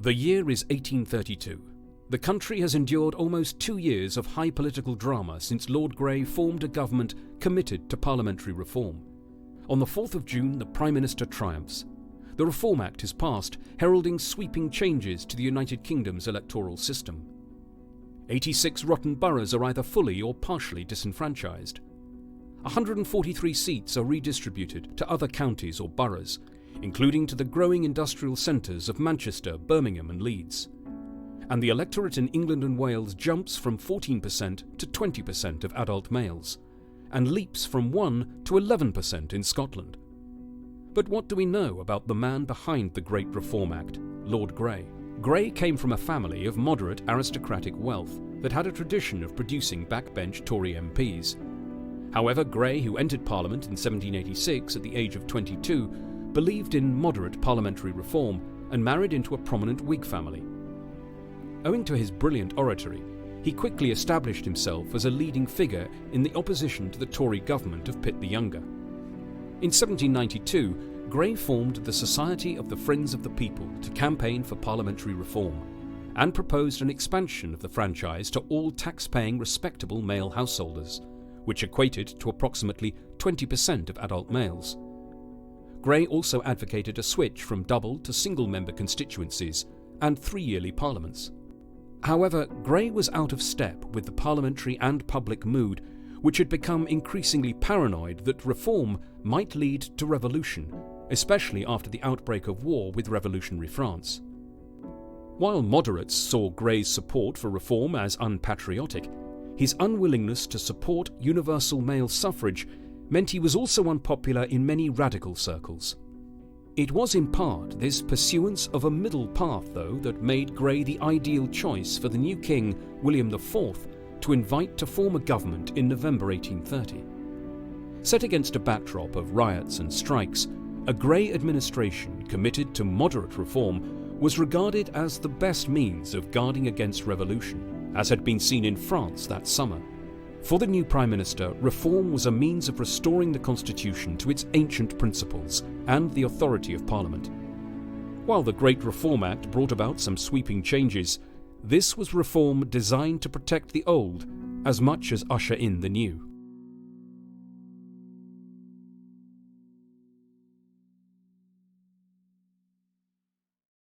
The year is 1832. The country has endured almost 2 years of high political drama since Lord Grey formed a government committed to parliamentary reform. On the 4th of June, the Prime Minister triumphs. The Reform Act is passed, heralding sweeping changes to the United Kingdom's electoral system. 86 rotten boroughs are either fully or partially disenfranchised. 143 seats are redistributed to other counties or boroughs, including to the growing industrial centres of Manchester, Birmingham and Leeds. And the electorate in England and Wales jumps from 14% to 20% of adult males, and leaps from 1 to 11% in Scotland. But what do we know about the man behind the Great Reform Act, Lord Grey? Grey came from a family of moderate aristocratic wealth that had a tradition of producing backbench Tory MPs. However, Grey, who entered Parliament in 1786 at the age of 22, believed in moderate parliamentary reform and married into a prominent Whig family. Owing to his brilliant oratory, he quickly established himself as a leading figure in the opposition to the Tory government of Pitt the Younger. In 1792, Grey formed the Society of the Friends of the People to campaign for parliamentary reform, and proposed an expansion of the franchise to all tax-paying respectable male householders, which equated to approximately 20% of adult males. Grey also advocated a switch from double to single-member constituencies and 3-yearly parliaments. However, Grey was out of step with the parliamentary and public mood, which had become increasingly paranoid that reform might lead to revolution, especially after the outbreak of war with revolutionary France. While moderates saw Grey's support for reform as unpatriotic, his unwillingness to support universal male suffrage meant he was also unpopular in many radical circles. It was in part this pursuance of a middle path, though, that made Grey the ideal choice for the new king, William IV, to invite to form a government in November 1830. Set against a backdrop of riots and strikes, a Grey administration committed to moderate reform was regarded as the best means of guarding against revolution, as had been seen in France that summer. For the new Prime Minister, reform was a means of restoring the Constitution to its ancient principles and the authority of Parliament. While the Great Reform Act brought about some sweeping changes, this was reform designed to protect the old as much as usher in the new.